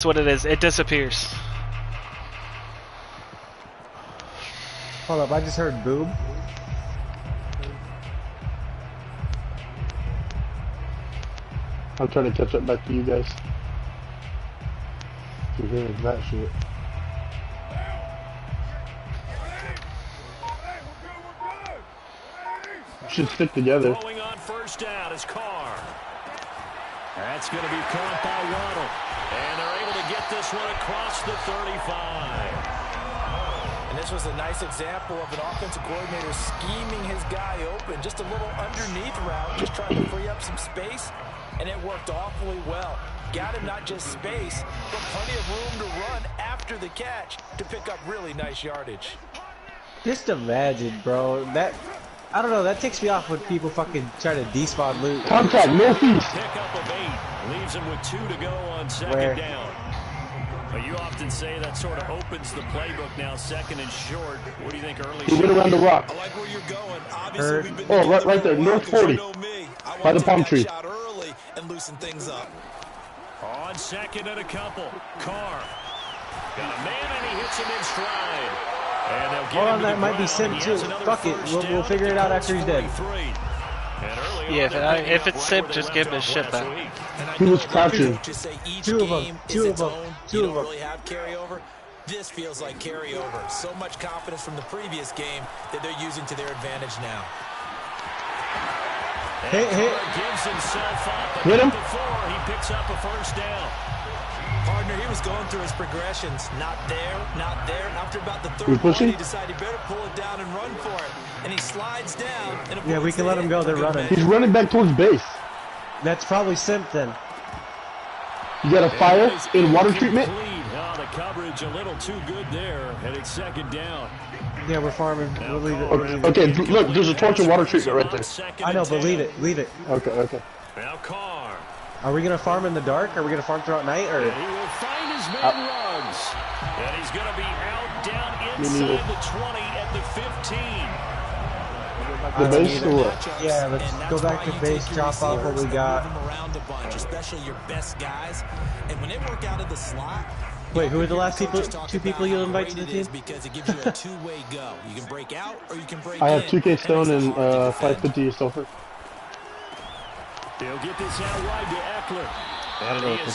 That's what it is. It disappears. Hold up, I just heard boob. I'm trying to catch up back to you guys. You're hearing that shit. Should stick together. Going on first down is Carr. That's going to be caught by Waddle. And they're able to get this one across the 35. And this was a nice example of an offensive coordinator scheming his guy open. Just a little underneath route, just trying to free up some space. And it worked awfully well. Got him not just space, but plenty of room to run after the catch to pick up really nice yardage. Just imagine, bro. That, I don't know, that takes me off when people fucking try to despawn loot. Contact, northeast. Pick up of 8. Leaves him with 2 to go on second down. But you often say that sort of opens the playbook now, second and short. What do you think early? He went around the rock. I like where you're going. Obviously, we've been right there, north 40. By the palm tree. Shot early and loosen things up. On second and a couple. Carr. Got a man and he hits him in stride. And they'll Hold on, that might be Sim too. Fuck it, we'll figure it out after he's dead. Yeah, if it's Sim, just give him his shit back. He was crouching. Two of them. Really have carryover. This feels like carryover. So much confidence from the previous game that they're using to their advantage now. Hit. Gives himself up. Hit him. Before he picks up a first down. Partner, he was going through his progressions. Not there. After about the third one, he decided he better pull it down and run for it. And he slides down. And yeah, we can let him go. They're running. He's running back towards base. That's probably Simp then. You got a fire in water treatment? Oh, the coverage a little too good there. And it's second down. Yeah, we're farming. We'll leave it. Okay, look, there's a torch and water treatment right there. I know, but leave it. Okay. Now Carr. Are we gonna farm in the dark? Are we gonna farm throughout night? Or And he will find his man runs. And he's going to be out down inside the 20 at the 15. The base or what? Yeah, let's go back to base, drop off what we got. Around a bunch, especially your best guys. And when they work out of the slot. Wait, who are the last two people you'll invite to the team? Because it gives you a two-way go. You can break out or you can break I have in. 2K stone and 550 sulfur. They'll get this out wide to Eckler.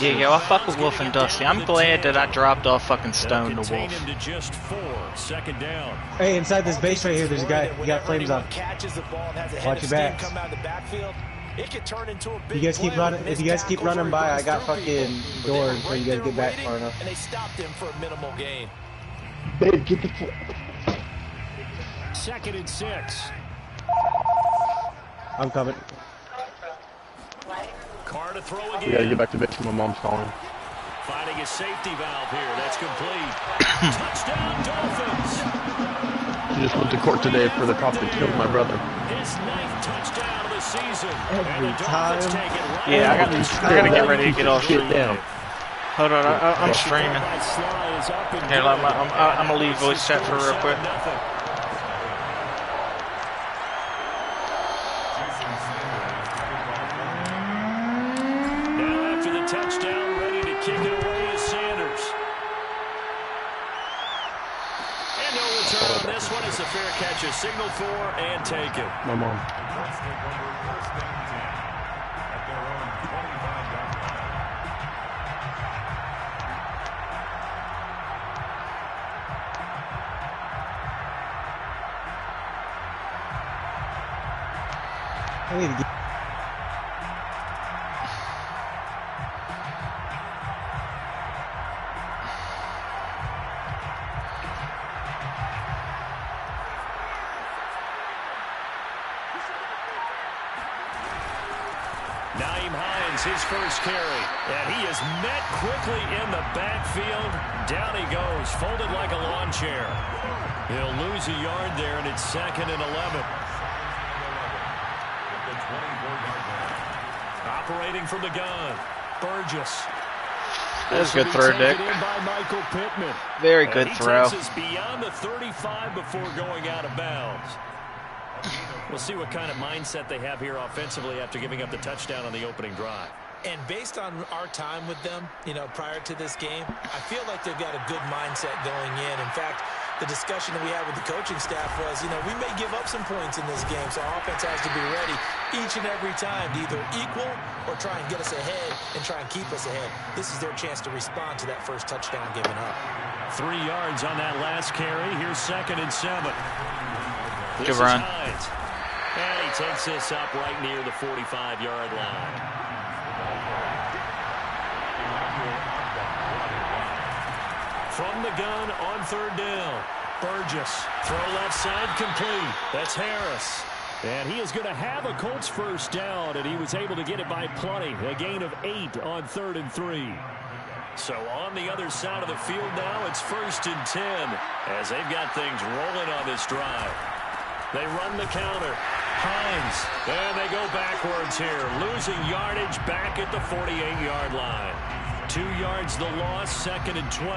Yeah, yo, I fuck with Wolf and Dusty. I'm glad that I dropped off fuking Stone to Wolf. Him to just 4. Second down. Hey, inside this base right here, there's a guy. You got flames on. Watch your backs. You guys keep running. If you guys keep running by, I got fucking doors until you guys get back far enough. And they stopped him for a minimal gain. Babe, get the. Second and 6. I'm coming. Carr to throw again. We gotta get back to base. My mom's calling. Finding a safety valve here. That's complete. Touchdown, Dolphins. She just went to court today for the cop that killed my brother. His 9th touchdown of the season. Every time. Yeah, I gotta get ready to get off stream. Down. Hold on, I'm streaming. Here, I'm gonna leave voice chat for real quick. Touchdown, ready to kick it away is Sanders. And no return on this one. It's a fair catch. A signal for and take it. My mom. I need to get. His first carry, and he is met quickly in the backfield. Down he goes, folded like a lawn chair. He'll lose a yard there, and it's second and 11. Operating from the gun, Burgess. That was a good throw, Dick. Very good throw. He takes us beyond the 35 before going out of bounds. We'll see what kind of mindset they have here offensively after giving up the touchdown on the opening drive. And based on our time with them, prior to this game, I feel like they've got a good mindset going in. In fact, the discussion that we had with the coaching staff was, we may give up some points in this game, so our offense has to be ready each and every time to either equal or try and get us ahead and try and keep us ahead. This is their chance to respond to that first touchdown given up. 3 yards on that last carry. Here's 2nd and 7. Good run. And he takes this up right near the 45-yard line. From the gun on 3rd down. Burgess. Throw left side complete. That's Harris. And he is going to have a Colts first down, and he was able to get it by plenty. A gain of 8 on 3rd and 3. So on the other side of the field now, it's 1st and 10 as they've got things rolling on this drive. They run the counter. Hines. And they go backwards here. Losing yardage back at the 48-yard line. 2 yards the loss, 2nd and 12.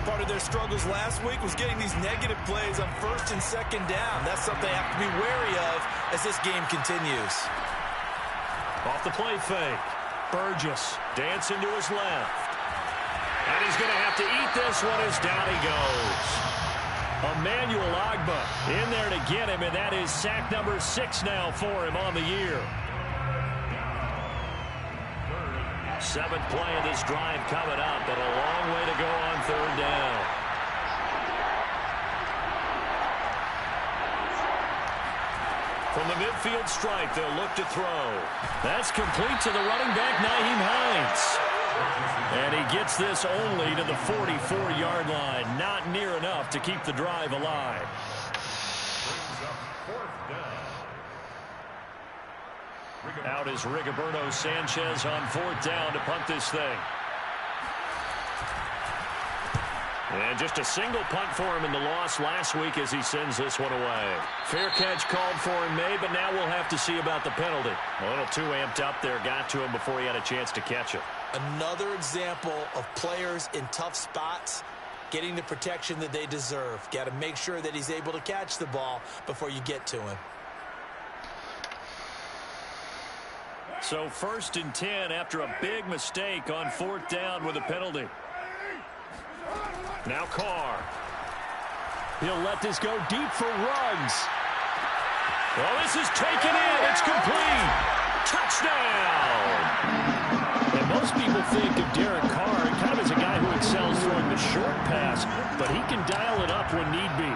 Part of their struggles last week was getting these negative plays on 1st and 2nd down. That's something they have to be wary of as this game continues. Off the play fake. Burgess dancing to his left. And he's going to have to eat this one as down he goes. Emmanuel Agba in there to get him, and that is sack number 6 now for him on the year. 7th play of this drive coming up, but a long way to go on 3rd down. From the midfield stripe, they'll look to throw. That's complete to the running back, Nyheim Hines. And he gets this only to the 44-yard line. Not near enough to keep the drive alive. Out is Rigoberto Sanchez on 4th down to punt this thing. And just a single punt for him in the loss last week as he sends this one away. Fair catch called for him made, but now we'll have to see about the penalty. A little too amped up there, got to him before he had a chance to catch it. Another example of players in tough spots getting the protection that they deserve. Got to make sure that he's able to catch the ball before you get to him. So 1st and 10 after a big mistake on 4th down with a penalty. Now Carr. He'll let this go deep for Ruggs. Well, this is taken in. It's complete. Touchdown. And most people think of Derek Carr kind of as a guy who excels throwing the short pass, but he can dial it up when need be.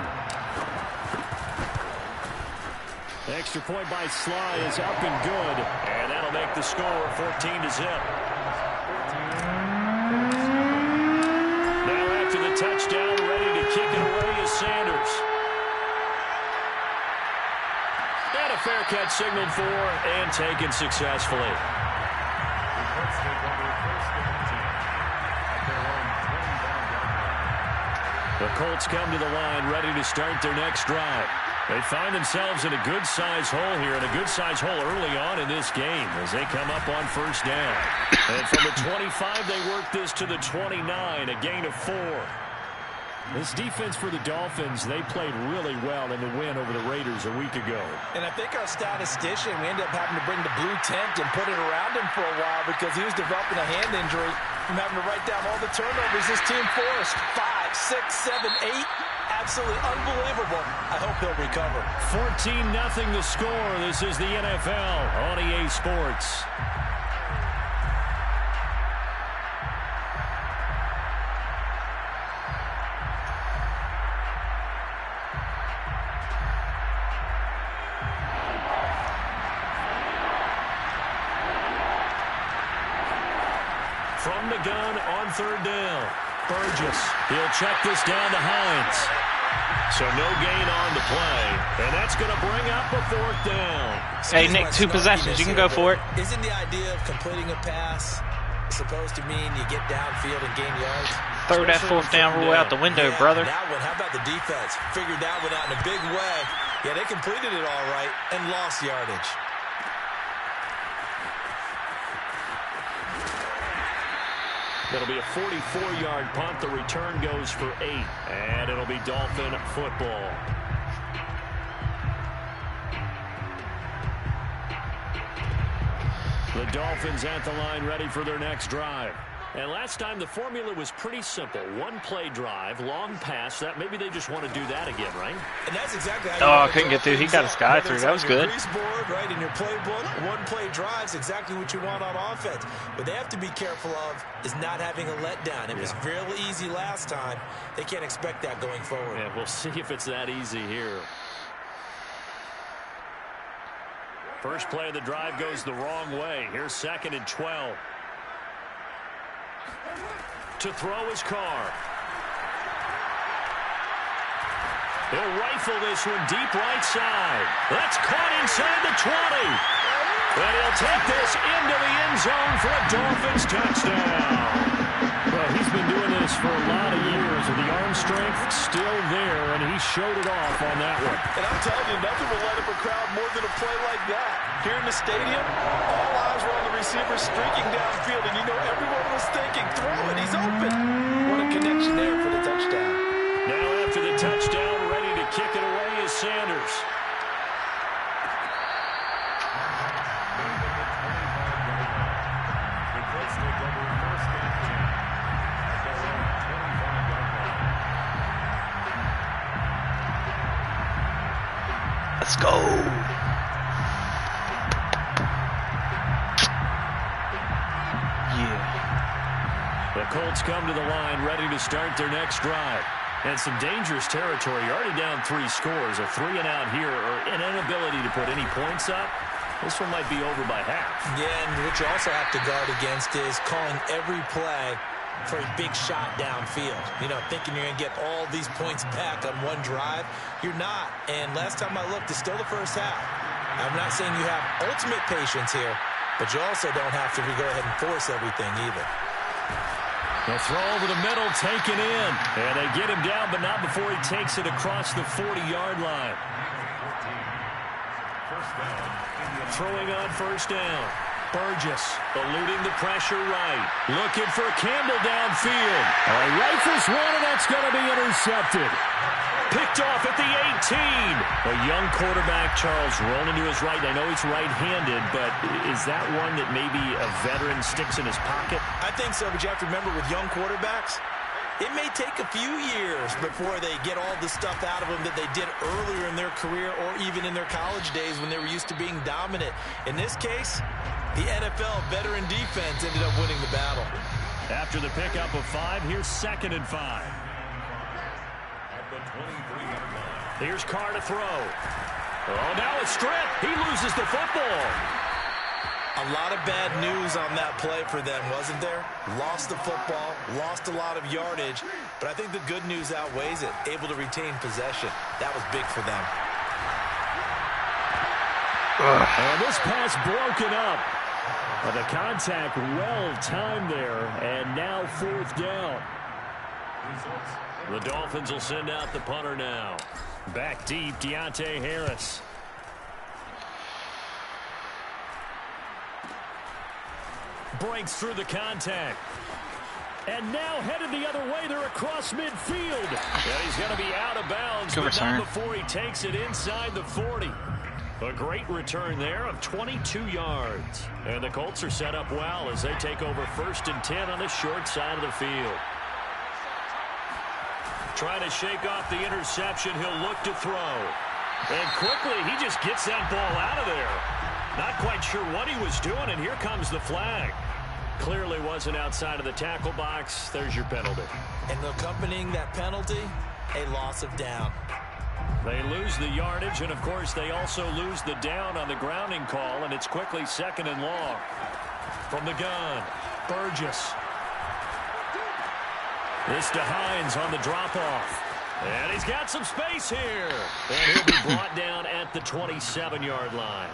Extra point by Sly is up and good, and that'll make the score 14-0. Now after the touchdown, ready to kick it away is Sanders. And a fair catch signaled for and taken successfully. The Colts come to the line ready to start their next drive. They find themselves in a good-sized hole here, and a good-sized hole early on in this game as they come up on 1st down. And from the 25, they work this to the 29, a gain of 4. This defense for the Dolphins, they played really well in the win over the Raiders a week ago. And I think our statistician, we ended up having to bring the blue tent and put it around him for a while because he was developing a hand injury from having to write down all the turnovers this team forced. 5, 6, 7, 8. Absolutely unbelievable. I hope he'll recover. 14-0 the score. This is the NFL on EA Sports. From the gun on 3rd down. Burgess. He'll check this down to Hines. So no gain on the play. And that's going to bring up a 4th down. Hey, Nick, 2 possessions. You can go for it. Isn't the idea of completing a pass supposed to mean you get downfield and gain yards? Throw that 4th down rule out the window, brother. That one, how about the defense? Figured that one out in a big way. Yeah, they completed it all right and lost yardage. That'll be a 44-yard punt. The return goes for 8. And it'll be Dolphin football. The Dolphins at the line ready for their next drive. And last time the formula was pretty simple. One play drive, long pass. That maybe they just want to do that again, right? And that's exactly how I couldn't get through. He got his guy through. That was good. Board, right, in your playbook, one play drives exactly what you want on offense. What they have to be careful of is not having a letdown. It was real easy last time. They can't expect that going forward. Yeah, we'll see if it's that easy here. First play of the drive goes the wrong way. Here's 2nd and 12. To throw his car. He'll rifle this one deep right side. That's caught inside the 20. And he'll take this into the end zone for a Dolphins touchdown. Well, he's been doing this for a lot of years, with the arm strength still there, and he showed it off on that one. And I'm telling you, nothing will light up a crowd more than a play like that. Here in the stadium, all eyes were on the receiver streaking downfield, and you know everyone was thinking, throw it, he's open. What a connection there for the touchdown. Now after the touchdown, ready to kick it away is Sanders. Let's go. The Colts come to the line ready to start their next drive. And some dangerous territory. You're already down 3 scores. A 3-and-out here, or an inability to put any points up. This one might be over by half. Yeah, and what you also have to guard against is calling every play for a big shot downfield. You know, thinking you're going to get all these points back on one drive. You're not. And last time I looked, it's still the first half. I'm not saying you have ultimate patience here, but you also don't have to go ahead and force everything either. The throw over the middle, taken in. And they get him down, but not before he takes it across the 40-yard line. Throwing on first down. Burgess eluding the pressure right. Looking for Campbell downfield. Rifles one, and that's going to be intercepted. Picked off at the 18. A young quarterback, Charles, rolling to his right. I know he's right-handed, but is that one that maybe a veteran sticks in his pocket? I think so, but you have to remember with young quarterbacks, it may take a few years before they get all the stuff out of them that they did earlier in their career or even in their college days when they were used to being dominant. In this case, the NFL veteran defense ended up winning the battle. After the pickup of 5, here's 2nd and 5. Here's Carr to throw. Oh, now it's stripped. He loses the football. A lot of bad news on that play for them, wasn't there? Lost the football, lost a lot of yardage, but I think the good news outweighs it. Able to retain possession. That was big for them. And this pass broken up. But the contact well timed there, and now 4th down. The Dolphins will send out the punter now. Back deep, Deontay Harris. Breaks through the contact. And now headed the other way. They're across midfield. Yeah, he's going to be out of bounds, but not before he takes it inside the 40. A great return there of 22 yards. And the Colts are set up well as they take over 1st and 10 on the short side of the field. Trying to shake off the interception. He'll look to throw. And quickly, he just gets that ball out of there. Not quite sure what he was doing, and here comes the flag. Clearly wasn't outside of the tackle box. There's your penalty. And accompanying that penalty, a loss of down. They lose the yardage, and of course they also lose the down on the grounding call, and it's quickly 2nd and long. From the gun, Burgess. This to Hines on the drop-off. And he's got some space here. And he'll be brought down at the 27-yard line.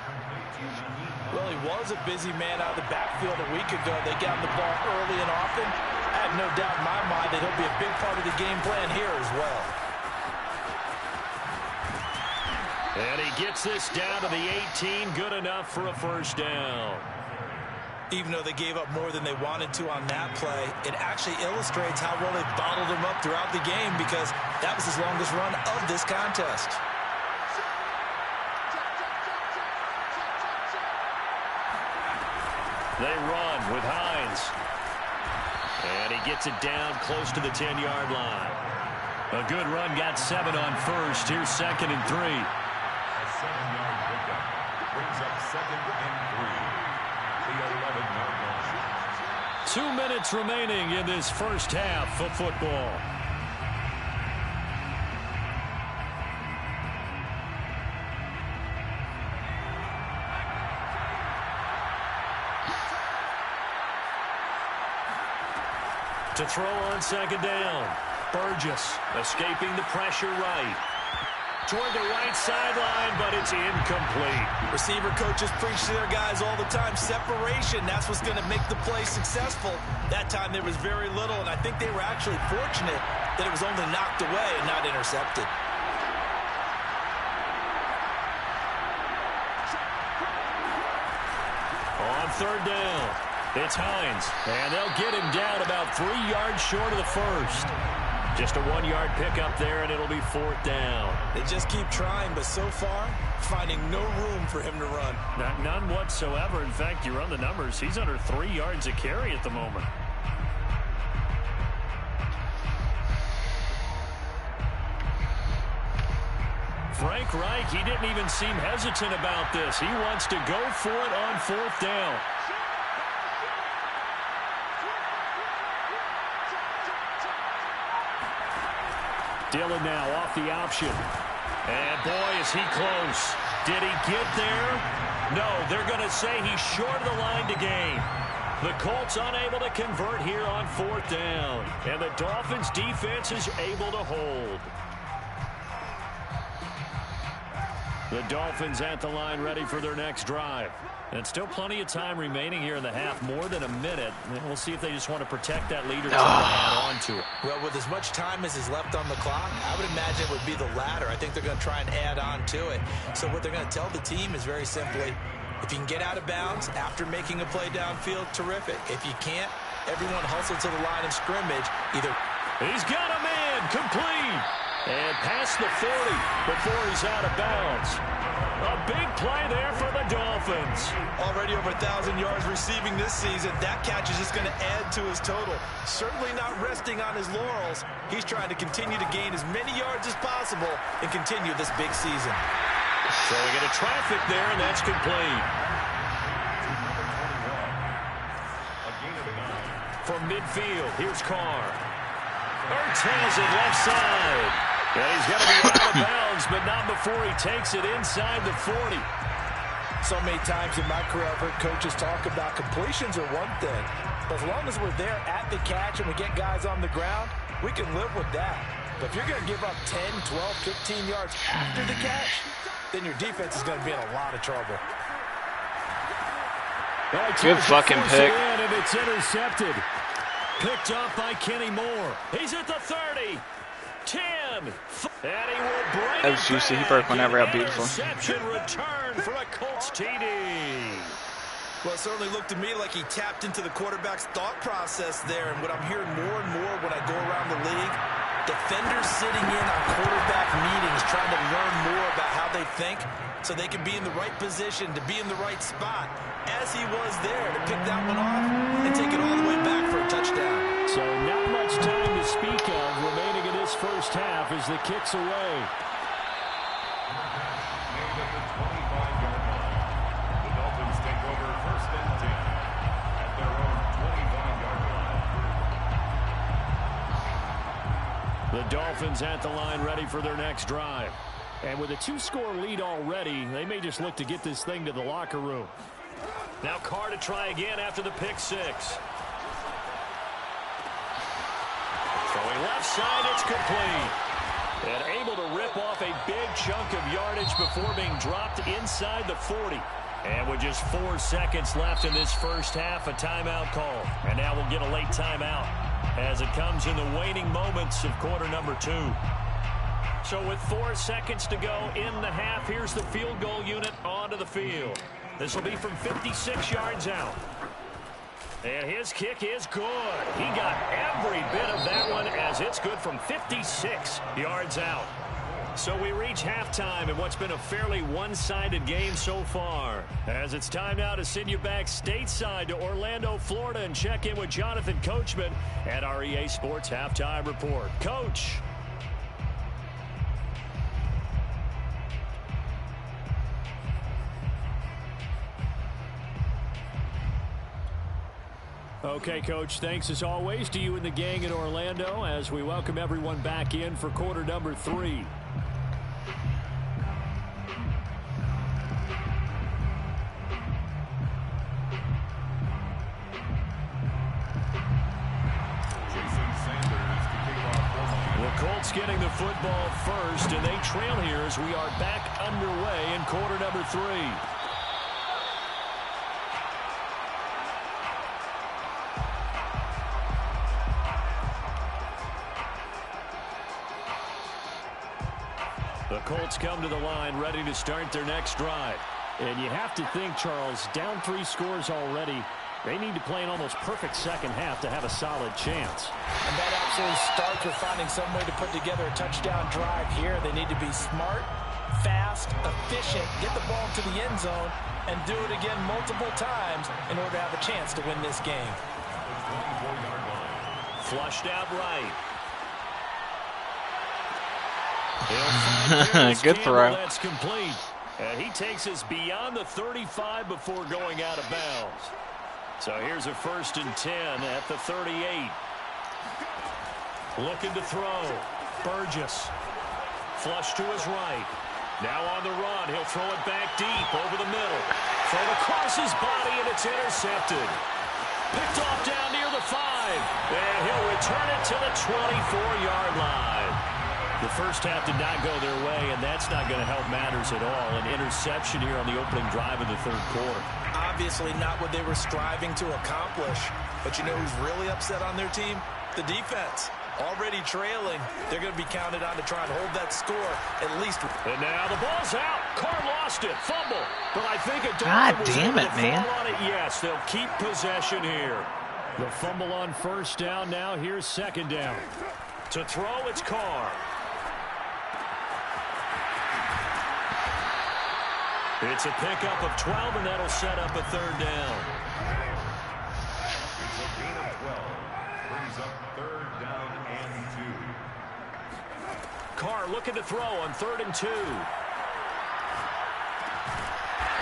Well, he was a busy man out of the backfield a week ago. They got him the ball early and often. I have no doubt in my mind that he'll be a big part of the game plan here as well. And he gets this down to the 18. Good enough for a 1st down. Even though they gave up more than they wanted to on that play, it actually illustrates how well they bottled him up throughout the game, because that was his longest run of this contest. They run with Hines. And he gets it down close to the 10-yard line. A good run got 7 on first. Here's 2nd and 3. A 7-yard pickup brings up 2nd and 3. The 11-yard line. 2 minutes remaining in this first half of football. To throw on 2nd down. Burgess escaping the pressure right. Toward the right sideline, but it's incomplete. Receiver coaches preach to their guys all the time. Separation, that's what's going to make the play successful. That time there was very little, and I think they were actually fortunate that it was only knocked away and not intercepted. On 3rd down, it's Hines, and they'll get him down about 3 yards short of the first. Just a 1-yard pickup there, and it'll be 4th down. They just keep trying, but so far, finding no room for him to run. None whatsoever. In fact, you run the numbers, he's under 3 yards a carry at the moment. Frank Reich, he didn't even seem hesitant about this. He wants to go for it on 4th down. Dillon now off the option. And boy, is he close. Did he get there? No, they're going to say he's short of the line to gain. The Colts unable to convert here on 4th down. And the Dolphins defense is able to hold. The Dolphins at the line ready for their next drive. And still plenty of time remaining here in the half, more than a minute. And we'll see if they just want to protect that lead or try to add on to it. Well, with as much time as is left on the clock, I would imagine it would be the latter. I think they're going to try and add on to it. So what they're going to tell the team is very simply, if you can get out of bounds after making a play downfield, terrific. If you can't, everyone hustle to the line of scrimmage. He's got a man, complete. And past the 40 before he's out of bounds. A big play there for the Dolphins. Already over 1,000 yards receiving this season. That catch is just going to add to his total. Certainly not resting on his laurels. He's trying to continue to gain as many yards as possible and continue this big season. So we get a traffic there, and that's complete. From midfield, here's Carr. Ertz has it left side. And he's going to be out of bounds, but not before he takes it inside the 40. So many times in my career, I've heard coaches talk about completions are one thing. But as long as we're there at the catch and we get guys on the ground, we can live with that. But if you're going to give up 10, 12, 15 yards after the catch, then your defense is going to be in a lot of trouble. Good fucking pick. And it's intercepted. Picked up by Kenny Moore. He's at the 30. 10. And he will bring that was juicy. He broke one ever out beautiful. Interception return for a Colts TD. Well, it certainly looked to me like he tapped into the quarterback's thought process there. And what I'm hearing more and more when I go around the league, defenders sitting in on quarterback meetings trying to learn more about how they think so they can be in the right position to be in the right spot, as he was there to pick that one off and take it all the way back for a touchdown. So not much time to speak of remaining in this first half as the kick's away. At the 25-yard line, the Dolphins take over 1st and 10 at their own 25-yard line. The Dolphins at the line ready for their next drive. And with a 2-score lead already, they may just look to get this thing to the locker room. Now Carr to try again after the pick 6. Throwing left side, it's complete. And able to rip off a big chunk of yardage before being dropped inside the 40. And with just 4 seconds left in this first half, a timeout call. And now we'll get a late timeout as it comes in the waning moments of quarter number 2. So with 4 seconds to go in the half, here's the field goal unit onto the field. This will be from 56 yards out. And his kick is good. He got every bit of that one as it's good from 56 yards out. So we reach halftime in what's been a fairly one-sided game so far. As it's time now to send you back stateside to Orlando, Florida, and check in with Jonathan Coachman at our EA Sports Halftime Report. Coach. Okay, Coach, thanks as always to you and the gang in Orlando as we welcome everyone back in for quarter number 3. Colts getting the football first, and they trail here as we are back underway in quarter number 3. The Colts come to the line ready to start their next drive. And you have to think, Charles, down 3 scores already. They need to play an almost perfect second half to have a solid chance. And that absolutely starts with finding some way to put together a touchdown drive here. They need to be smart, fast, efficient, get the ball to the end zone, and do it again multiple times in order to have a chance to win this game. Flushed out right. Good throw. That's complete. And he takes us beyond the 35 before going out of bounds. So here's a 1st and 10 at the 38. Looking to throw. Burgess. Flush to his right. Now on the run. He'll throw it back deep over the middle. Throw across his body, and it's intercepted. Picked off down near the 5. And he'll return it to the 24-yard line. The first half did not go their way, and that's not going to help matters at all. An interception here on the opening drive of the 3rd quarter. Obviously not what they were striving to accomplish. But you know who's really upset on their team? The defense. Already trailing. They're going to be counted on to try and hold that score at least. And now the ball's out. Carr lost it. Fumble. But I think God damn it, man. Yes, they'll keep possession here. The fumble on 1st down. Now here's 2nd down. To throw, it's Carr. It's a pickup of 12, and that'll set up a 3rd down. It's a gain of 12. Brings up 3rd down and 2. Carr looking to throw on 3rd and 2.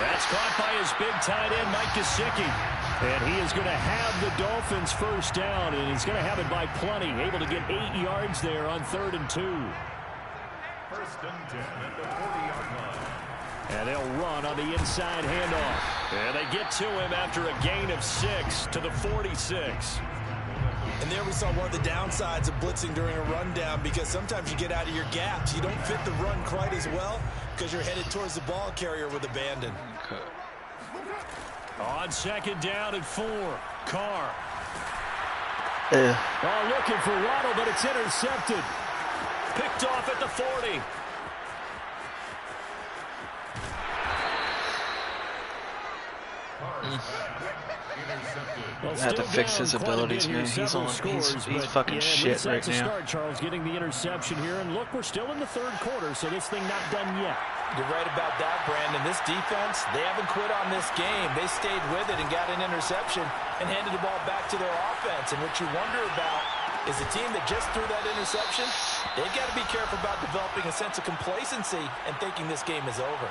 That's caught by his big tight end, Mike Gesicki. And he is going to have the Dolphins 1st down, and he's going to have it by plenty. Able to get 8 yards there on 3rd and 2. 1st and 10 at the 40-yard line. And they'll run on the inside handoff. And they get to him after a gain of 6 to the 46. And there we saw one of the downsides of blitzing during a rundown, because sometimes you get out of your gaps. You don't fit the run quite as well because you're headed towards the ball carrier with abandon. Okay. On 2nd down and 4. Carr. Looking for Waddle, but it's intercepted. Picked off at the 40. I have to fix his abilities, man. He's fucking shit right now. Start, Charles, getting the interception here, and look, we're still in the 3rd quarter, so this thing not done yet. You're right about that, Brandon. This defense, they haven't quit on this game. They stayed with it and got an interception and handed the ball back to their offense. And what you wonder about is a team that just threw that interception, they've got to be careful about developing a sense of complacency and thinking this game is over.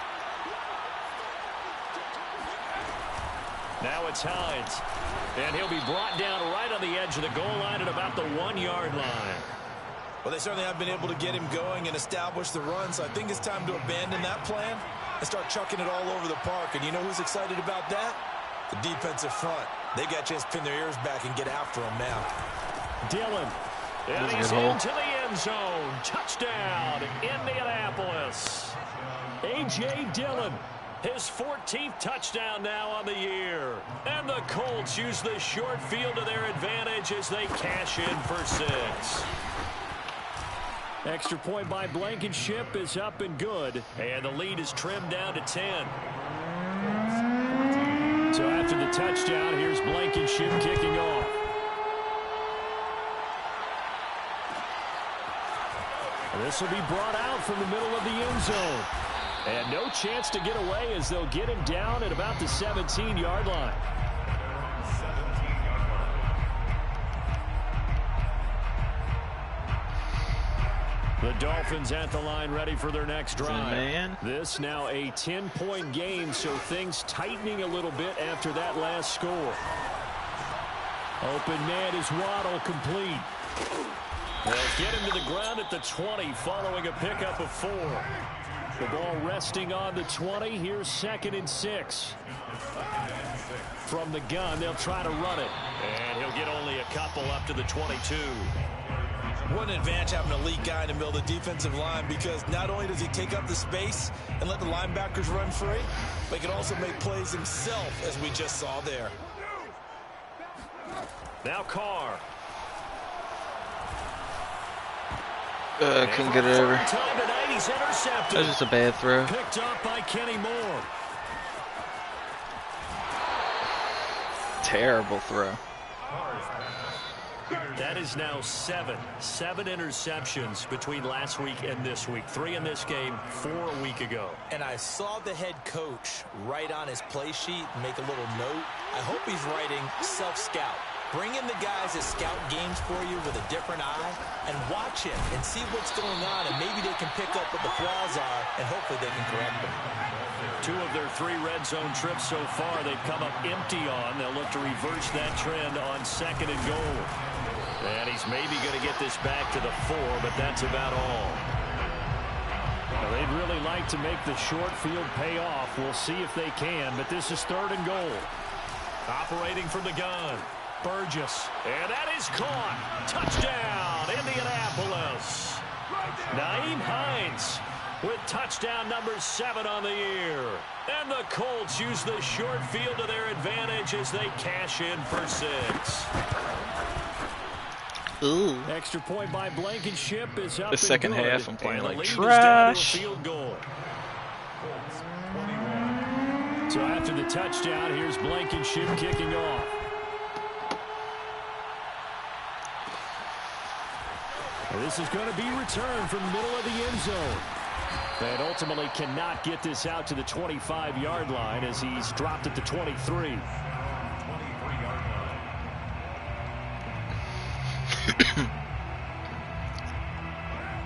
Now it's Hines. And he'll be brought down right on the edge of the goal line at about the 1-yard line. Well, they certainly have been able to get him going and establish the run, so I think it's time to abandon that plan and start chucking it all over the park. And you know who's excited about that? The defensive front. They got a chance to pin their ears back and get after him now. Dillon. And he's into the end zone. Touchdown, Indianapolis. A.J. Dillon. His 14th touchdown now on the year. And the Colts use the short field to their advantage as they cash in for 6. Extra point by Blankenship is up and good. And the lead is trimmed down to 10. So after the touchdown, here's Blankenship kicking off. And this will be brought out from the middle of the end zone. And no chance to get away as they'll get him down at about the 17-yard line. The Dolphins at the line ready for their next drive. Man. This now a 10-point game, so things tightening a little bit after that last score. Open man is Waddle, complete. They'll get him to the ground at the 20 following a pickup of 4. The ball resting on the 20. Here's 2nd and 6. From the gun, they'll try to run it. And he'll get only a couple up to the 22. What an advantage having an elite guy in the middle of the defensive line, because not only does he take up the space and let the linebackers run free, but he can also make plays himself, as we just saw there. Now Carr. Couldn't get it over. Time tonight, he's intercepted. That was just a bad throw. Picked up by Kenny Moore. Terrible throw. That is now 7 interceptions between last week and this week. 3 in this game, 4 a week ago. And I saw the head coach write on his play sheet, make a little note. I hope he's writing self-scout. Bring in the guys that scout games for you with a different eye and watch him and see what's going on, and maybe they can pick up what the flaws are, and hopefully they can correct them. 2 of their 3 red zone trips so far they've come up empty on. They'll look to reverse that trend on 2nd and goal. And he's maybe going to get this back to the 4, but that's about all. Now, they'd really like to make the short field pay off. We'll see if they can, but this is 3rd and goal. Operating from the gun, Burgess. And that is caught. Touchdown, Indianapolis. Nyheim Hines with touchdown number 7 on the year. And the Colts use the short field to their advantage as they cash in for 6. Ooh. Extra point by Blankenship is up. The second and good. half, I'm playing And the like lead is trash. down to a field goal. So after the touchdown, here's Blankenship kicking off. And this is going to be returned from the middle of the end zone. And ultimately cannot get this out to the 25-yard line as he's dropped at the 23.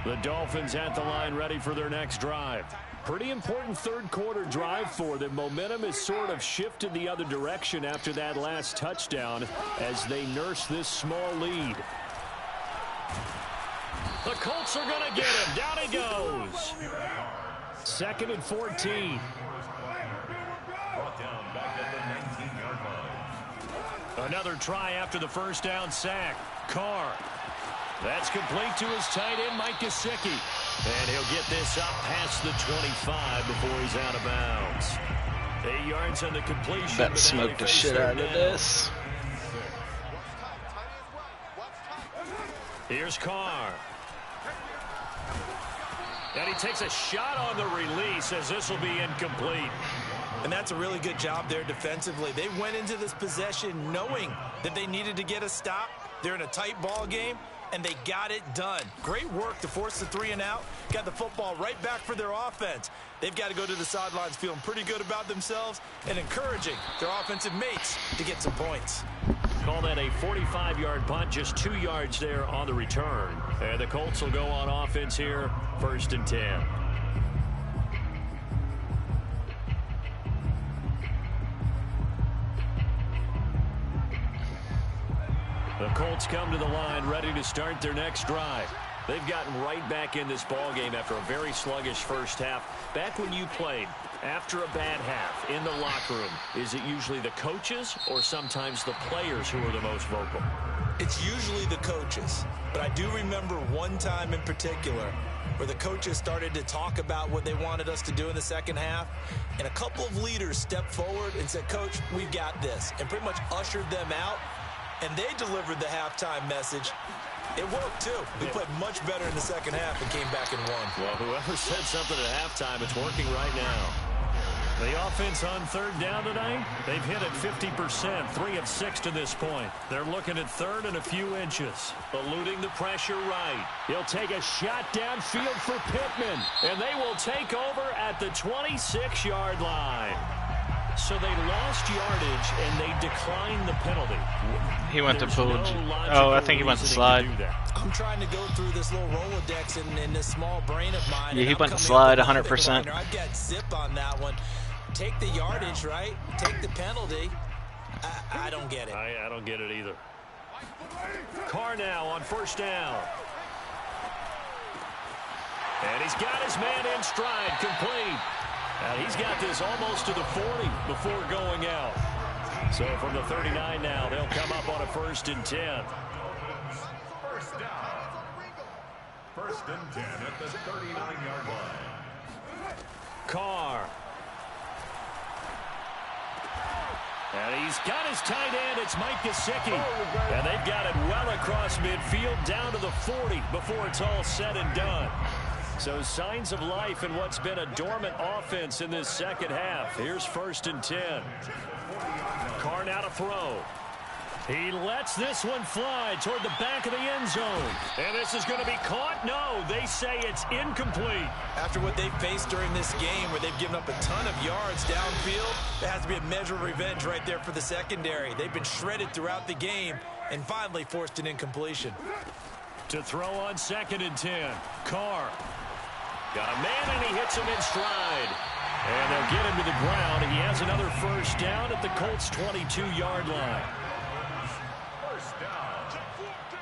The Dolphins at the line ready for their next drive. Pretty important 3rd quarter drive for them. Momentum has sort of shifted the other direction after that last touchdown as they nurse this small lead. The Colts are going to get him. Down he goes. 2nd and 14. Another try after the first down sack. Carr. That's complete to his tight end, Mike Gesicki. And he'll get this up past the 25 before he's out of bounds. 8 yards on the completion. That smoked the shit out of this. Here's Carr. And he takes a shot on the release as this will be incomplete. And that's a really good job there defensively. They went into this possession knowing that they needed to get a stop. They're in a tight ball game, and they got it done. Great work to force the 3 and out. Got the football right back for their offense. They've got to go to the sidelines feeling pretty good about themselves and encouraging their offensive mates to get some points. Call that a 45-yard punt, just 2 yards there on the return. And the Colts will go on offense here, 1st and 10. The Colts come to the line ready to start their next drive. They've gotten right back in this ballgame after a very sluggish first half. Back when you played, after a bad half in the locker room, is it usually the coaches or sometimes the players who are the most vocal? It's usually the coaches. But I do remember one time in particular where the coaches started to talk about what they wanted us to do in the second half. And a couple of leaders stepped forward and said, "Coach, we've got this," and pretty much ushered them out. And they delivered the halftime message. It worked, too. We played much better in the second half and came back and won. Well, whoever said something at halftime, it's working right now. The offense on third down tonight, they've hit it 50%, 3 of 6 to this point. They're looking at third and a few inches. Eluding the pressure right. He'll take a shot downfield for Pittman, and they will take over at the 26-yard line. So they lost yardage, and they declined the penalty. He went to pull. Oh, I think he went to slide. I'm trying to go through this little Rolodex in this small brain of mine. Yeah, he went to slide 100%. I've got zip on that one. Take the yardage, right? Take the penalty. I don't get it. I don't get it either. Carr now on first down. And he's got his man in stride, complete. And he's got this almost to the 40 before going out. So from the 39 now, they'll come up on a 1st and 10. First down. 1st and 10 at the 39-yard line. Carr. And he's got his tight end. It's Mike Gesicki. And they've got it well across midfield down to the 40 before it's all said and done. So signs of life in what's been a dormant offense in this second half. Here's 1st and 10. Carr now to throw. He lets this one fly toward the back of the end zone. And this is going to be caught? No, they say it's incomplete. After what they've faced during this game where they've given up a ton of yards downfield, there has to be a measure of revenge right there for the secondary. They've been shredded throughout the game and finally forced an incompletion. To throw on 2nd and 10. Carr. Got a man, and he hits him in stride. And they'll get him to the ground. He has another 1st down at the Colts' 22-yard line. 1st down.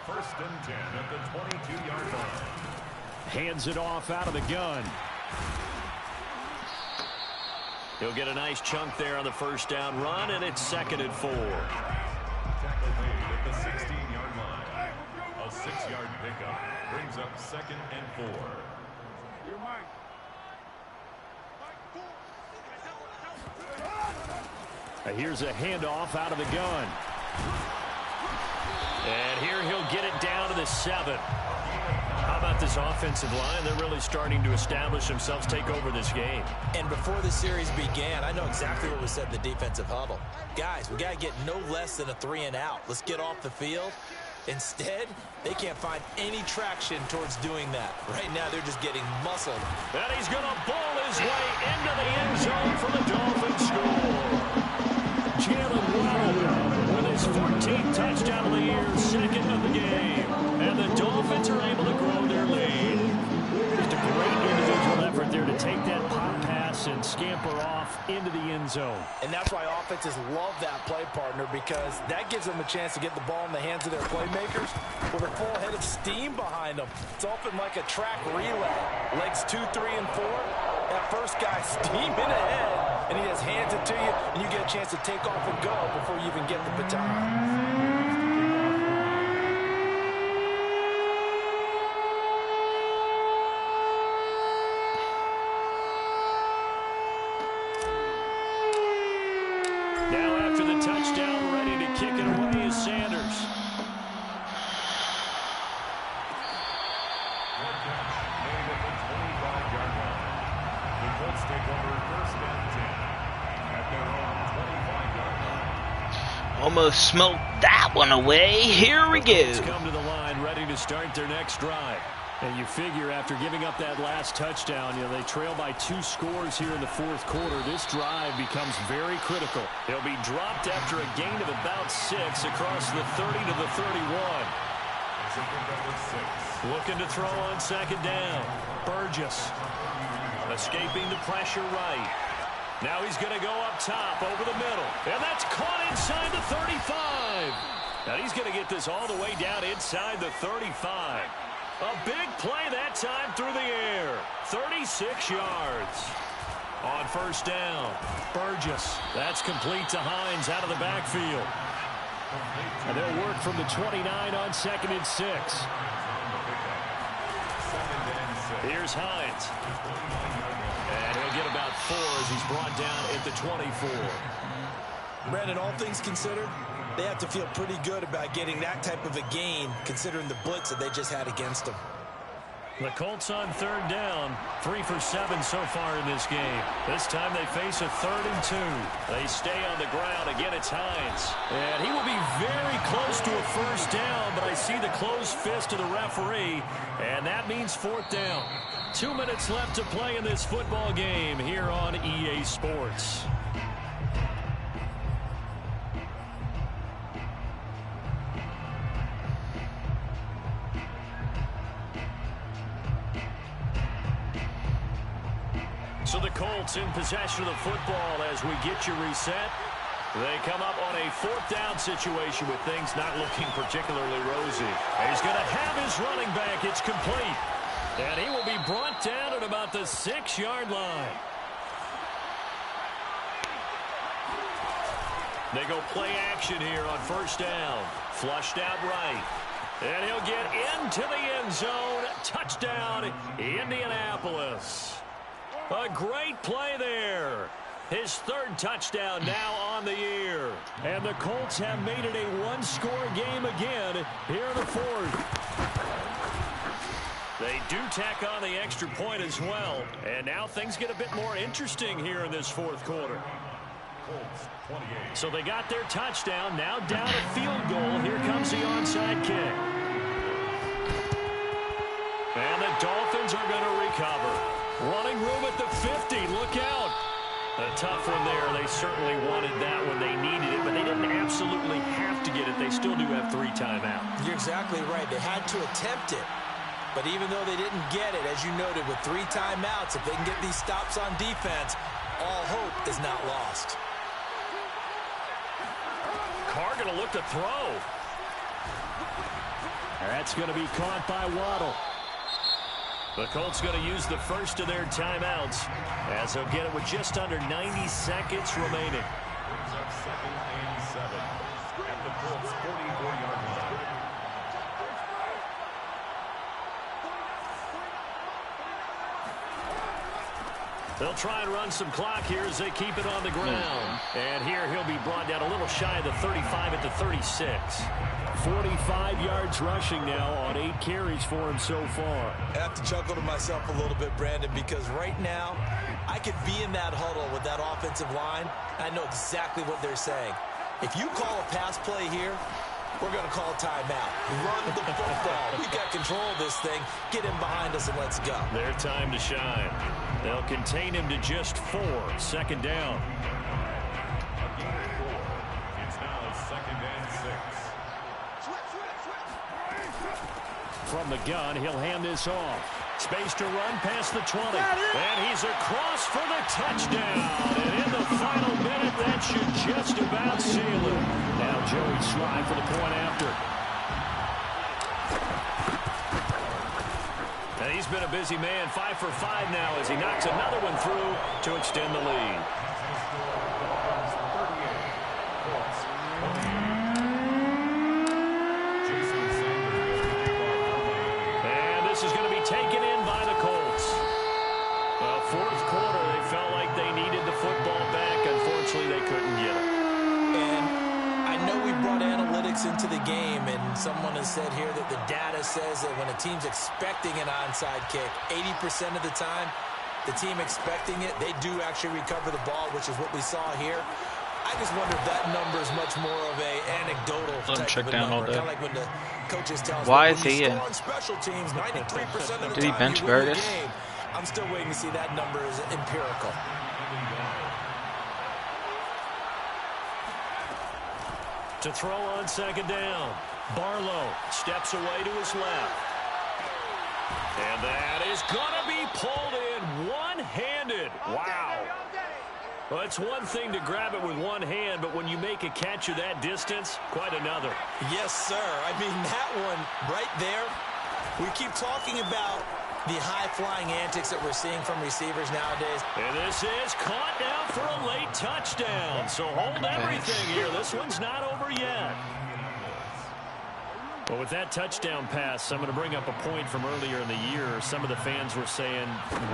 1st and 10 at the 22-yard line. Hands it off out of the gun. He'll get a nice chunk there on the 1st down run, and it's 2nd and 4. Tackle made at the 16-yard line. A 6-yard pickup brings up 2nd and 4. Here's a handoff out of the gun. And here he'll get it down to the 7. How about this offensive line? They're really starting to establish themselves, take over this game. And before the series began, I know exactly what was said in the defensive huddle. Guys, we got to get no less than a 3 and out. Let's get off the field. Instead, they can't find any traction towards doing that. Right now, they're just getting muscled. And he's going to bowl his way into the end zone for the Dolphins score. Jalen Waddle with his 14th touchdown of the year, 2nd of the game. And the Dolphins are able to grow their lead. Just a great individual effort there to take that pop pass and scamper off into the end zone. And that's why offenses love that play partner, because that gives them a chance to get the ball in the hands of their playmakers with a full head of steam behind them. It's often like a track relay. Legs 2, 3, and 4. That first guy steaming ahead, and he just hands it to you, and you get a chance to take off and go before you even get the baton. Now after the touchdown, ready to kick it away is Sanders. The Colts take over 1st and 10 at their own 25-yard line. Almost smoked that one away. Here we go. Come to the line, ready to start their next drive. And you figure after giving up that last touchdown, they trail by 2 scores here in the 4th quarter. This drive becomes very critical. They'll be dropped after a gain of about 6 across the 30 to the 31. Looking to throw on 2nd down. Burgess escaping the pressure right. Now he's going to go up top over the middle. And that's caught inside the 35. Now he's going to get this all the way down inside the 35. A big play that time through the air. 36 yards. On 1st down, Burgess. That's complete to Hines out of the backfield. And they'll work from the 29 on 2nd and 6. Here's Hines. And he'll get about 4 as he's brought down at the 24. Brandon, all things considered, they have to feel pretty good about getting that type of a gain, considering the blitz that they just had against them. The Colts on third down, 3 for 7 so far in this game. This time they face a 3rd and 2. They stay on the ground. Again, it's Hines. And he will be very close to a first down, but I see the closed fist of the referee, and that means 4th down. 2 minutes left to play in this football game here on EA Sports. So the Colts in possession of the football as we get you reset. They come up on a 4th down situation with things not looking particularly rosy. He's going to have his running back. It's complete. And he will be brought down at about the 6-yard line. They go play action here on first down. Flushed out right. And he'll get into the end zone. Touchdown, Indianapolis. A great play there. His 3rd touchdown now on the year. And the Colts have made it a 1-score game again here in the 4th. They do tack on the extra point as well. And now things get a bit more interesting here in this 4th quarter. So they got their touchdown. Now down a field goal. Here comes the onside kick. And the Dolphins are going to recover. Running room at the 50. Look out. A tough one there. They certainly wanted that when they needed it, but they didn't absolutely have to get it. They still do have 3 timeouts. You're exactly right. They had to attempt it. But even though they didn't get it, as you noted, with 3 timeouts, if they can get these stops on defense, all hope is not lost. Carr going to look to throw. That's going to be caught by Waddle. The Colts going to use the first of their timeouts as they'll get it with just under 90 seconds remaining. Brings up 2nd and 7 at the Colts 44-yard line. They'll try and run some clock here as they keep it on the ground. And here he'll be brought down a little shy of the 35 at the 36. 45 yards rushing now on 8 carries for him so far. I have to chuckle to myself a little bit, Brandon, because right now I could be in that huddle with that offensive line. I know exactly what they're saying. If you call a pass play here, we're going to call a timeout. Run the football. We've got control of this thing. Get him behind us and let's go. Their time to shine. They'll contain him to just 4. 2nd down. It's now 2nd and 6. From the gun, he'll hand this off. Space to run past the 20. And he's across for the touchdown. And in the final minute, that should just about seal it. Now Joey Sly for the point after. And he's been a busy man. 5 for 5 now as he knocks another one through to extend the lead. Is going to be taken in by the Colts. Well, 4th quarter, they felt like they needed the football back. Unfortunately, they couldn't get it. And I know we brought analytics into the game, and someone has said here that the data says that when a team's expecting an onside kick, 80% of the time, the team expecting it, they do actually recover the ball, which is what we saw here. I just wonder if that number is much more of a anecdotal type of a number. Kind of like when the coaches tell us, why is he in? On special teams, 93% of the Did he time bench you win the Burgess? game. I'm still waiting to see that number is empirical. To throw on 2nd down. Barlow steps away to his left. And that is going to be pulled in one-handed. Wow. Well, it's one thing to grab it with one hand, but when you make a catch of that distance, quite another. Yes, sir. I mean, that one right there, we keep talking about the high-flying antics that we're seeing from receivers nowadays. And this is caught now for a late touchdown. So hold everything here. This one's not over yet. Well, with that touchdown pass, I'm going to bring up a point from earlier in the year. Some of the fans were saying,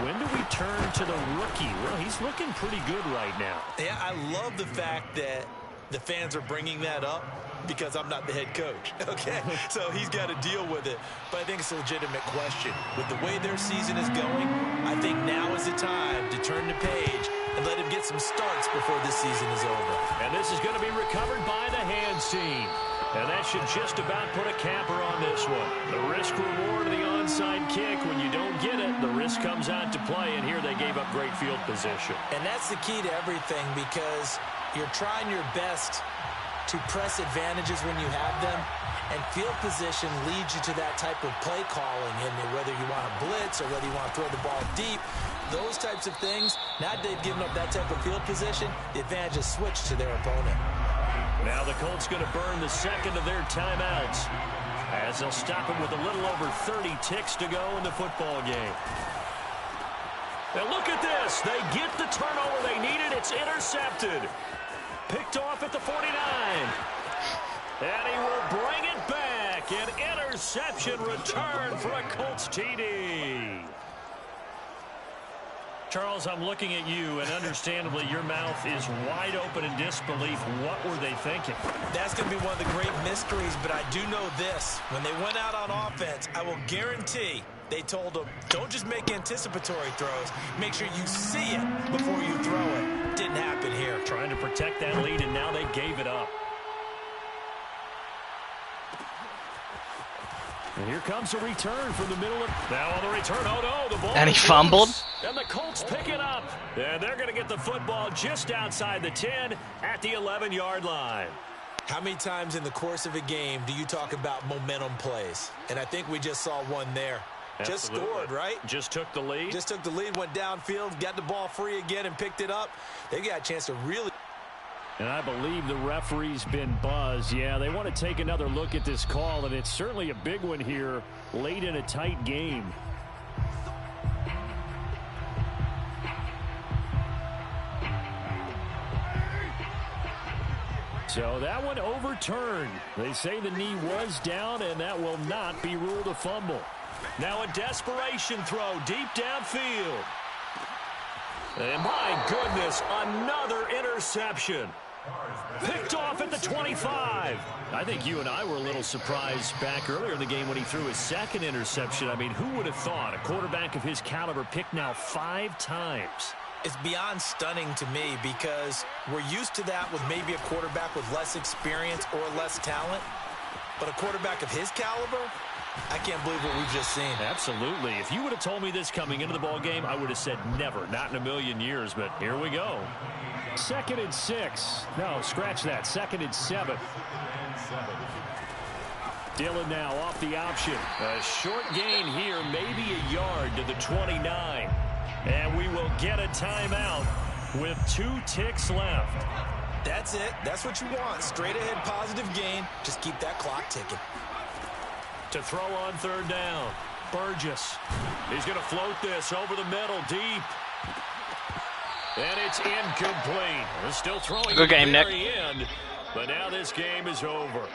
when do we turn to the rookie? Well, he's looking pretty good right now. Yeah, I love the fact that the fans are bringing that up because I'm not the head coach. Okay, so he's got to deal with it. But I think it's a legitimate question. With the way their season is going, I think now is the time to turn the page and let him get some starts before this season is over. And this is going to be recovered by the hands team. And that should just about put a capper on this one. The risk reward of the onside kick. When you don't get it, the risk comes out to play. And here they gave up great field position. And that's the key to everything, because you're trying your best to press advantages when you have them. And field position leads you to that type of play calling. And whether you want to blitz or whether you want to throw the ball deep, those types of things, now they've given up that type of field position, the advantage is switched to their opponent. Now the Colts going to burn the second of their timeouts as they'll stop him with a little over 30 ticks to go in the football game. And look at this. They get the turnover they needed. It's intercepted. Picked off at the 49. And he will bring it back. An interception return for a Colts TD. Charles, I'm looking at you, and understandably your mouth is wide open in disbelief. What were they thinking? That's going to be one of the great mysteries, but I do know this. When they went out on offense, I will guarantee they told them, don't just make anticipatory throws. Make sure you see it before you throw it. Didn't happen here. Trying to protect that lead, and now they gave it up. And here comes a return from the middle of... Now on the return, oh no, the ball... And he fumbled. And the Colts pick it up. And they're going to get the football just outside the 10 at the 11-yard line. How many times in the course of a game do you talk about momentum plays? And I think we just saw one there. Absolutely. Just scored, right? Just took the lead. Just took the lead, went downfield, got the ball free again and picked it up. They got a chance to really... And I believe the referee's been buzzed. Yeah, they want to take another look at this call, and it's certainly a big one here late in a tight game. So that one overturned. They say the knee was down, and that will not be ruled a fumble. Now a desperation throw deep downfield. And my goodness, another interception. Picked off at the 25. I think you and I were a little surprised back earlier in the game when he threw his second interception. I mean, who would have thought a quarterback of his caliber picked now 5 times? It's beyond stunning to me, because we're used to that with maybe a quarterback with less experience or less talent. But a quarterback of his caliber, I can't believe what we've just seen. Absolutely. If you would have told me this coming into the ball game, I would have said never, not in a million years. But here we go. 2nd and 6. No, scratch that. 2nd and 7. Dillon now off the option. A short gain here, maybe a yard to the 29. And we will get a timeout with 2 ticks left. That's it. That's what you want. Straight ahead positive gain. Just keep that clock ticking. To throw on 3rd down. Burgess. He's going to float this over the middle deep. And it's incomplete. They're still throwing Good game, at the Nick. very end. But now this game is over.